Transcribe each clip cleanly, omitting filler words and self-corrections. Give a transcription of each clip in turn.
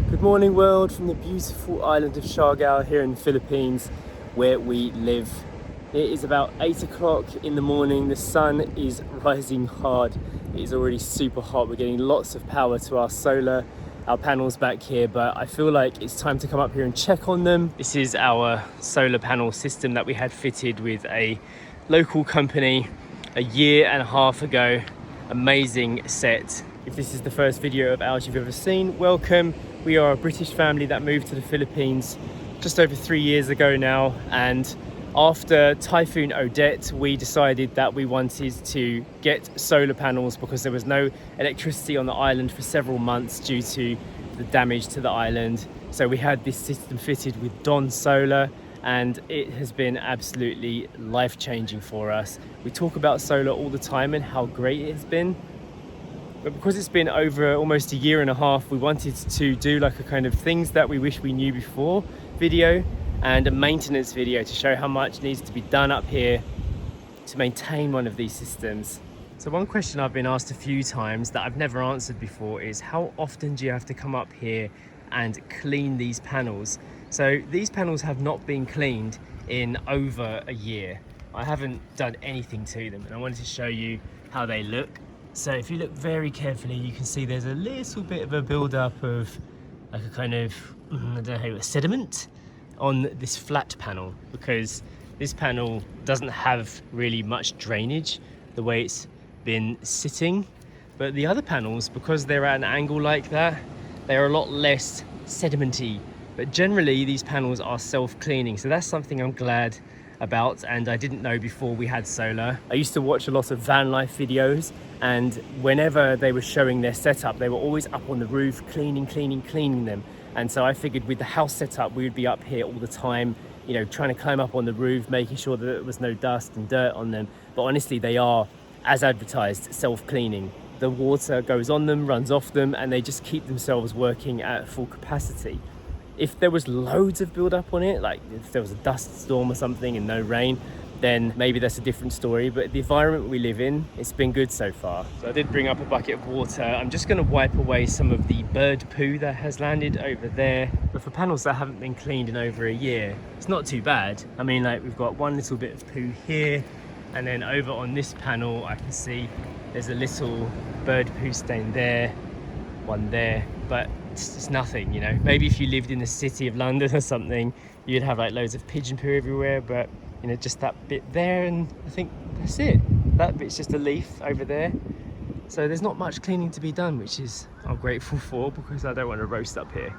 Good morning world from the beautiful island of Siargao here in the Philippines where we live. It is about 8 o'clock in the morning. The sun is rising hard. It is already super hot. We're getting lots of power to our panels back here, but I feel like it's time to come up here and check on them. This is our solar panel system that we had fitted with a local company a year and a half ago. Amazing set. If this is the first video of ours you've ever seen, welcome. We are a British family that moved to the Philippines just over 3 years ago now, and after Typhoon Odette we decided that we wanted to get solar panels because there was no electricity on the island for several months due to the damage to the island. So we had this system fitted with Dawn Solar and it has been absolutely life-changing for us. We talk about solar all the time and how great it has been, but because it's been over almost a year and a half, we wanted to do like a kind of things that we wish we knew before video and a maintenance video to show how much needs to be done up here to maintain one of these systems. So one question I've been asked a few times that I've never answered before is how often do you have to come up here and clean these panels? So these panels have not been cleaned in over a year. I haven't done anything to them and I wanted to show you how they look. So if you look very carefully, you can see there's a little bit of a build-up of like a kind of, I don't know, a sediment on this flat panel, because this panel doesn't have really much drainage the way it's been sitting. But the other panels, because they're at an angle like that, they're a lot less sedimenty. But generally these panels are self-cleaning, so that's something I'm glad about, and I didn't know before we had solar. I used to watch a lot of van life videos, and whenever they were showing their setup, they were always up on the roof cleaning them. And so I figured with the house setup, we would be up here all the time, you know, trying to climb up on the roof, making sure that there was no dust and dirt on them. But honestly, they are, as advertised, self-cleaning. The water goes on them, runs off them, and they just keep themselves working at full capacity. If there was loads of build up on it, like if there was a dust storm or something and no rain, then maybe that's a different story. But the environment we live in, it's been good so far. So I did bring up a bucket of water. I'm just going to wipe away some of the bird poo that has landed over there. But for panels that haven't been cleaned in over a year, it's not too bad. I mean, like we've got one little bit of poo here, and then over on this panel I can see there's a little bird poo stain there, one there, but it's nothing, you know. Maybe if you lived in the city of London or something, you'd have like loads of pigeon poo everywhere, but you know, just that bit there, and I think that's it. That bit's just a leaf over there. So there's not much cleaning to be done, which is I'm grateful for, because I don't want to roast up here.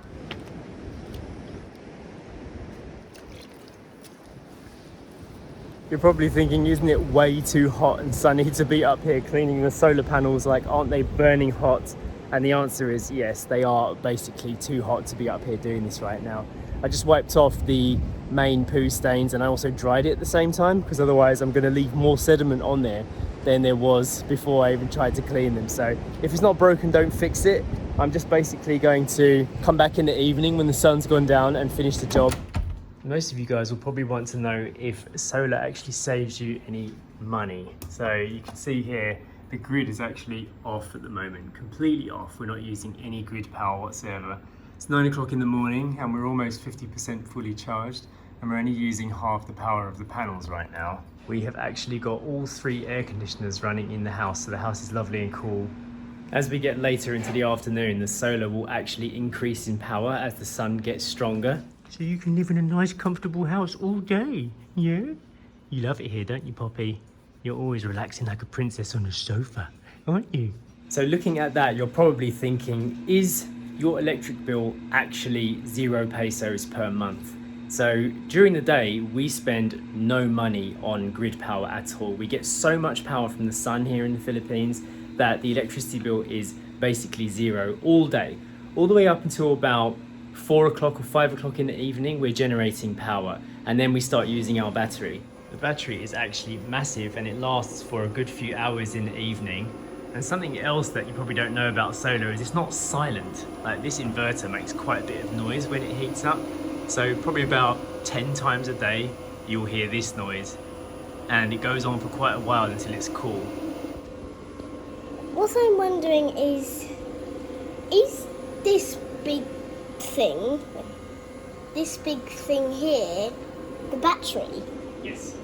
You're probably thinking, isn't it way too hot and sunny to be up here cleaning the solar panels? Like, aren't they burning hot? And the answer is yes, they are basically too hot to be up here doing this right now. I just wiped off the main poo stains and I also dried it at the same time, because otherwise I'm going to leave more sediment on there than there was before I even tried to clean them. So if it's not broken, don't fix it. I'm just basically going to come back in the evening when the sun's gone down and finish the job. Most of you guys will probably want to know if solar actually saves you any money. So you can see here, the grid is actually off at the moment, completely off. We're not using any grid power whatsoever. It's 9 o'clock in the morning and we're almost 50% fully charged, and we're only using half the power of the panels right now. We have actually got all 3 air conditioners running in the house, so the house is lovely and cool. As we get later into the afternoon, the solar will actually increase in power as the sun gets stronger. So you can live in a nice comfortable house all day, yeah? You love it here, don't you, Poppy? You're always relaxing like a princess on a sofa, aren't you? So looking at that, you're probably thinking, is your electric bill actually 0 pesos per month? So during the day, we spend no money on grid power at all. We get so much power from the sun here in the Philippines that the electricity bill is basically 0 all day. All the way up until about 4 o'clock or 5 o'clock in the evening, we're generating power, and then we start using our battery. The battery is actually massive and it lasts for a good few hours in the evening. And something else that you probably don't know about solar is it's not silent. Like, this inverter makes quite a bit of noise when it heats up. So probably about 10 times a day you'll hear this noise, and it goes on for quite a while until it's cool. What I'm wondering is this big thing, this big thing here, the battery. Yes.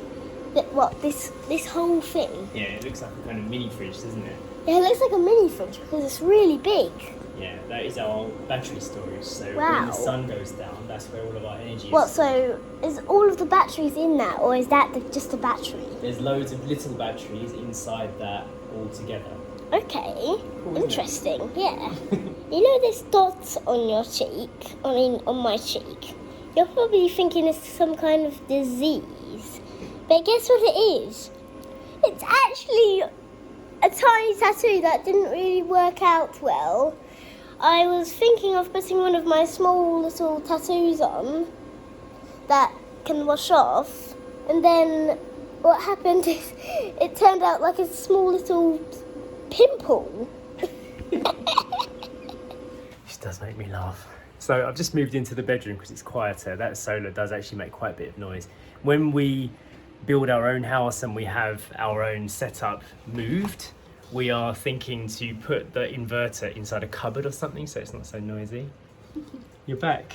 This whole thing. Yeah, it looks like a kind of mini fridge, doesn't it? Yeah, it looks like a mini fridge because it's really big. Yeah, that is our battery storage. So when Wow. the sun goes down, that's where all of our energy is. What, so is all of the batteries in that, or is that just a battery? There's loads of little batteries inside that all together. Okay, Cool, interesting, yeah. You know this dot on your cheek, on my cheek? You're probably thinking it's some kind of disease. But guess what it is? It's actually a tiny tattoo that didn't really work out well. I was thinking of putting one of my small little tattoos on that can wash off, and then what happened is it turned out like a small little pimple. This does make me laugh. So I've just moved into the bedroom because it's quieter. That solar does actually make quite a bit of noise. When we build our own house and we have our own setup moved, we are thinking to put the inverter inside a cupboard or something so it's not so noisy. You're back.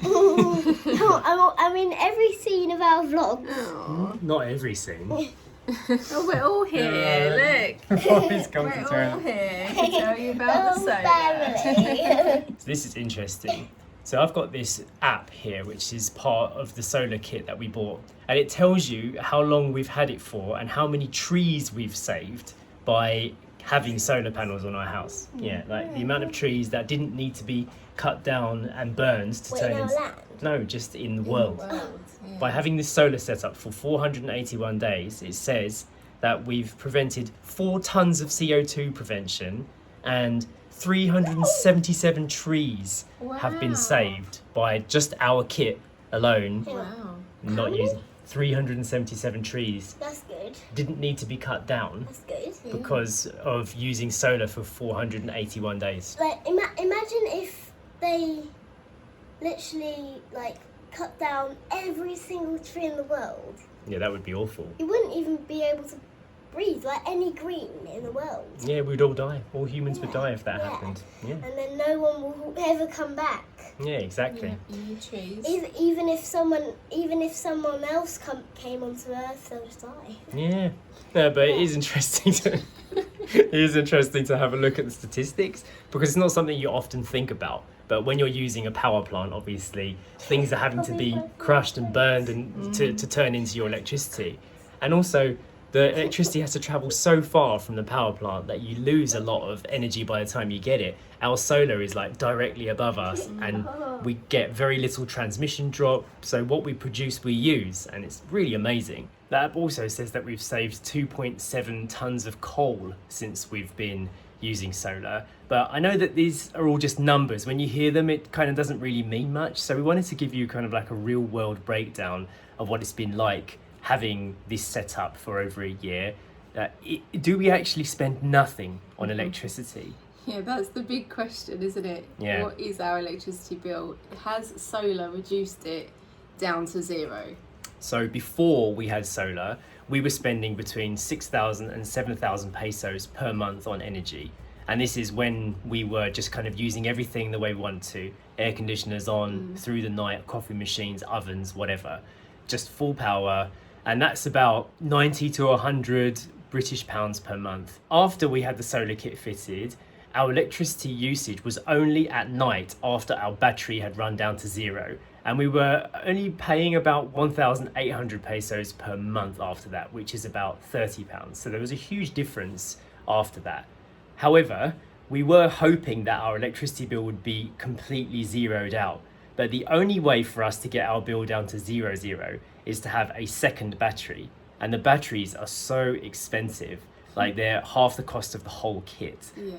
I mean, every scene of our vlogs. Not every scene. Oh, we're all here, look. Bobby's come to We're all turn. here to tell you about the solar. Family. So this is interesting. So I've got this app here, which is part of the solar kit that we bought. And it tells you how long we've had it for and how many trees we've saved by having solar panels on our house. Yeah, like the amount of trees that didn't need to be cut down and burned to Wait, turn in our into... land? No, just in the world. Yeah. By having this solar setup for 481 days, it says that we've prevented 4 tons of CO2 prevention and 377 trees have been Wow. saved by just our kit alone. Wow. Not many? using 377 trees. That's good. Didn't need to be cut down That's good. because of using solar for 481 days. Like, imagine if they literally cut down every single tree in the world. Yeah, that would be awful. You wouldn't even be able to breathe like any green in the world. Yeah, we'd all die. All humans would die if that Yeah. happened. Yeah, And then no one will ever come back. yeah, exactly. Yeah, you need trees. Even if someone else came onto Earth, they'll just die. Yeah, no, but it is interesting to it is interesting to have a look at the statistics because it's not something you often think about. But when you're using a power plant, obviously things are having to be crushed and burned and to turn into your electricity, and also the electricity has to travel so far from the power plant that you lose a lot of energy by the time you get it. Our solar is like directly above us and we get very little transmission drop. So what we produce, we use, and it's really amazing. The app also says that we've saved 2.7 tons of coal since we've been using solar. But I know that these are all just numbers. When you hear them, it kind of doesn't really mean much. So we wanted to give you kind of like a real world breakdown of what it's been like having this set up for over a year. Do we actually spend nothing on electricity? Yeah, that's the big question, isn't it? Yeah. What is our electricity bill? Has solar reduced it down to zero? So before we had solar, we were spending between 6,000 and 7,000 pesos per month on energy. And this is when we were just kind of using everything the way we wanted to. Air conditioners on through the night, coffee machines, ovens, whatever. Just full power. And that's about 90 to 100 British pounds per month. After we had the solar kit fitted, our electricity usage was only at night after our battery had run down to zero. And we were only paying about 1,800 pesos per month after that, which is about 30 pounds. So there was a huge difference after that. However, we were hoping that our electricity bill would be completely zeroed out. But the only way for us to get our bill down to zero is to have a second battery. And the batteries are so expensive, like they're half the cost of the whole kit. Yeah.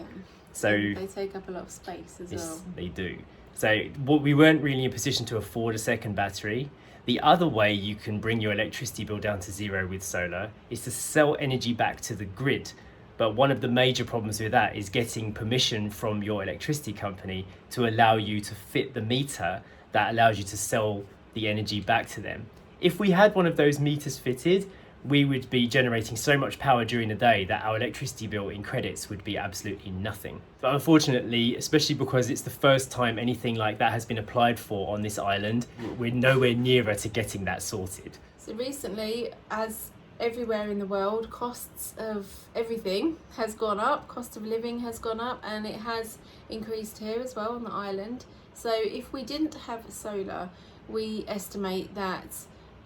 So They take up a lot of space as yes, well. they do. So we weren't really in a position to afford a second battery. The other way you can bring your electricity bill down to zero with solar is to sell energy back to the grid. But one of the major problems with that is getting permission from your electricity company to allow you to fit the meter that allows you to sell the energy back to them. If we had one of those meters fitted, we would be generating so much power during the day that our electricity bill in credits would be absolutely nothing. But unfortunately, especially because it's the first time anything like that has been applied for on this island, we're nowhere nearer to getting that sorted. So recently, as everywhere in the world, costs of everything has gone up, cost of living has gone up, and it has increased here as well on the island. So if we didn't have solar, we estimate that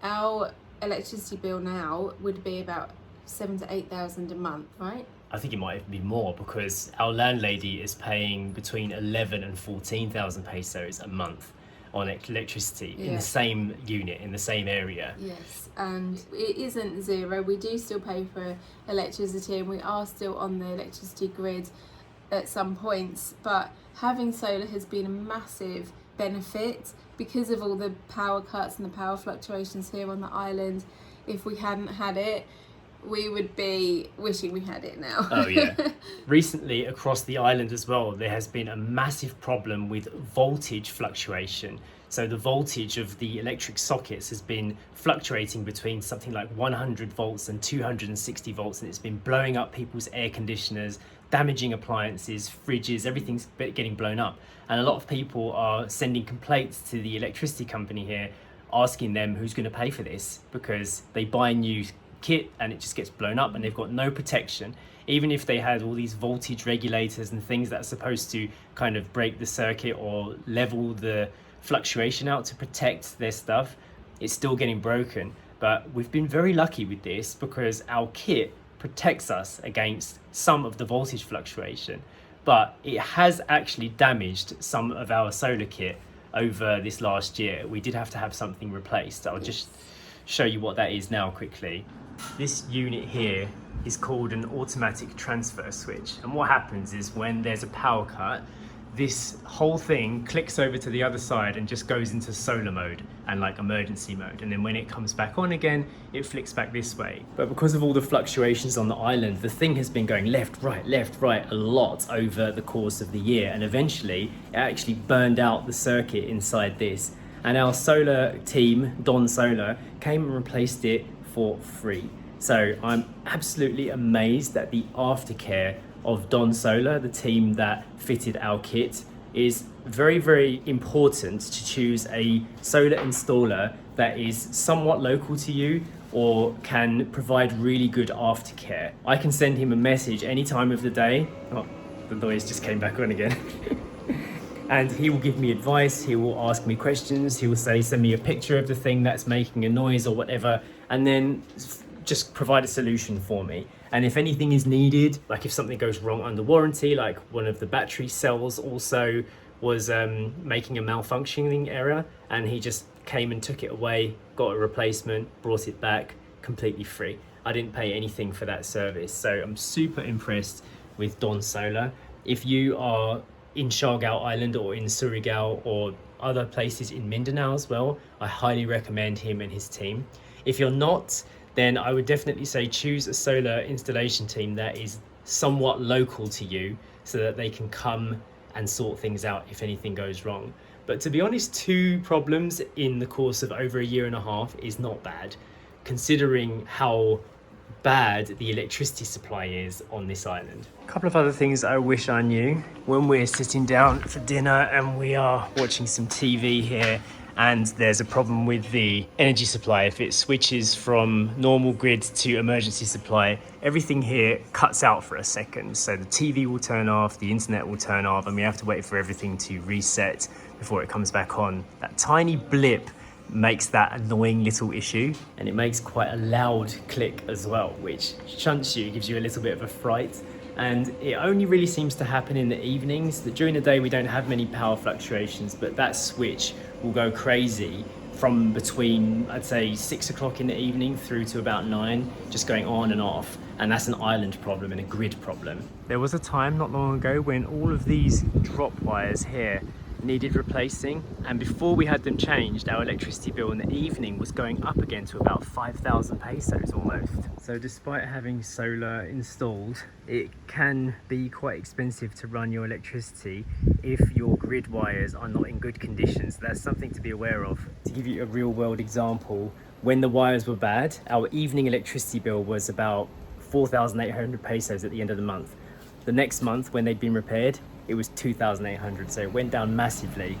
our electricity bill now would be about 7,000 to 8,000 a month, right? I think it might even be more, because our landlady is paying between 11 and 14,000 pesos a month on electricity in the same unit, in the same area. Yes, and it isn't zero. We do still pay for electricity, and we are still on the electricity grid at some points, but having solar has been a massive benefit because of all the power cuts and the power fluctuations here on the island. If we hadn't had it, we would be wishing we had it now. Oh yeah. Recently across the island as well, there has been a massive problem with voltage fluctuation. So the voltage of the electric sockets has been fluctuating between something like 100 volts and 260 volts, and it's been blowing up people's air conditioners, damaging appliances, fridges, everything's getting blown up. And a lot of people are sending complaints to the electricity company here, asking them who's going to pay for this, because they buy new kit and it just gets blown up and they've got no protection. Even if they had all these voltage regulators and things that are supposed to kind of break the circuit or level the fluctuation out to protect their stuff, it's still getting broken. But we've been very lucky with this because our kit protects us against some of the voltage fluctuation, but it has actually damaged some of our solar kit over this last year. We did have to have something replaced. I'll just show you what that is now quickly. This unit here is called an automatic transfer switch, and what happens is when there's a power cut, this whole thing clicks over to the other side and just goes into solar mode and like emergency mode, and then when it comes back on again, it flicks back this way. But because of all the fluctuations on the island, the thing has been going left right a lot over the course of the year, and eventually it actually burned out the circuit inside this, and our solar team, Don Solar, came and replaced it for free. So I'm absolutely amazed that the aftercare of Don Solar, the team that fitted our kit, is very, very important to choose a solar installer that is somewhat local to you or can provide really good aftercare. I can send him a message any time of the day. Oh, the noise just came back on again. And he will give me advice, he will ask me questions, he will say, send me a picture of the thing that's making a noise or whatever, and then just provide a solution for me. And if anything is needed, like if something goes wrong under warranty, like one of the battery cells also was making a malfunctioning error, and he just came and took it away, got a replacement, brought it back completely free. I didn't pay anything for that service. So I'm super impressed with Don Solar. If you are in Siargao Island or in Surigao or other places in Mindanao as well, I highly recommend him and his team. If you're not, then I would definitely say choose a solar installation team that is somewhat local to you so that they can come and sort things out if anything goes wrong. But to be honest, 2 problems in the course of over a year and a half is not bad, considering how bad the electricity supply is on this island. A couple of other things I wish I knew. When we're sitting down for dinner and we are watching some TV here, and there's a problem with the energy supply, if it switches from normal grid to emergency supply, everything here cuts out for a second. So the TV will turn off, the internet will turn off, and we have to wait for everything to reset before it comes back on. That tiny blip makes that annoying little issue, and it makes quite a loud click as well, which shunts you, gives you a little bit of a fright. And it only really seems to happen in the evenings. During the day we don't have many power fluctuations, but that switch will go crazy from between, I'd say, 6 o'clock in the evening through to about 9, just going on and off. And that's an island problem and a grid problem. There was a time not long ago when all of these drop wires here needed replacing, and before we had them changed, our electricity bill in the evening was going up again to about 5,000 pesos almost. So despite having solar installed, it can be quite expensive to run your electricity if your grid wires are not in good condition. So that's something to be aware of. To give you a real world example, when the wires were bad, our evening electricity bill was about 4,800 pesos at the end of the month. The next month, when they'd been repaired, it was 2,800, so it went down massively.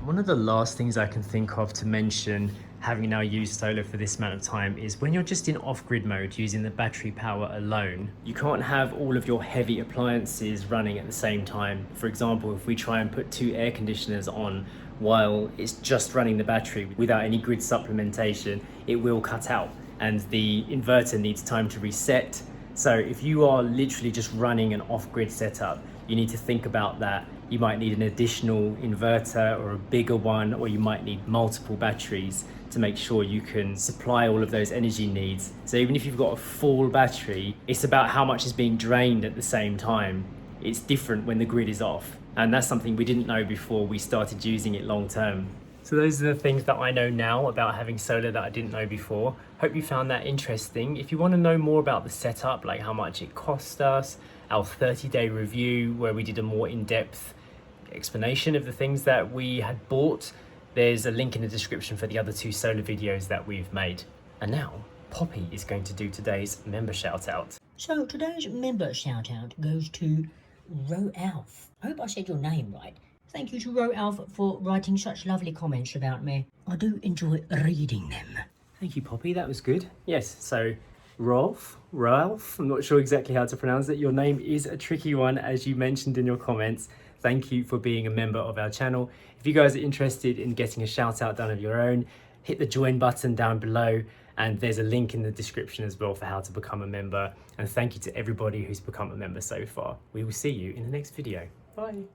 One of the last things I can think of to mention, having now used solar for this amount of time, is when you're just in off-grid mode using the battery power alone, you can't have all of your heavy appliances running at the same time. For example, if we try and put 2 air conditioners on while it's just running the battery without any grid supplementation, it will cut out and the inverter needs time to reset. So if you are literally just running an off-grid setup, you need to think about that. You might need an additional inverter or a bigger one, or you might need multiple batteries to make sure you can supply all of those energy needs. So even if you've got a full battery, it's about how much is being drained at the same time. It's different when the grid is off. And that's something we didn't know before we started using it long term. So those are the things that I know now about having solar that I didn't know before. Hope you found that interesting. If you want to know more about the setup, like how much it cost us, our 30-day review where we did a more in-depth explanation of the things that we had bought, there's a link in the description for the other 2 solar videos that we've made. And now, Poppy is going to do today's member shout out. So today's member shout out goes to Roalf. I hope I said your name right. Thank you to Roalf for writing such lovely comments about me. I do enjoy reading them. Thank you, Poppy, that was good. Yes, so Rolf, I'm not sure exactly how to pronounce it. Your name is a tricky one, as you mentioned in your comments. Thank you for being a member of our channel. If you guys are interested in getting a shout out done of your own, hit the join button down below, and there's a link in the description as well for how to become a member. And thank you to everybody who's become a member so far. We will see you in the next video. Bye.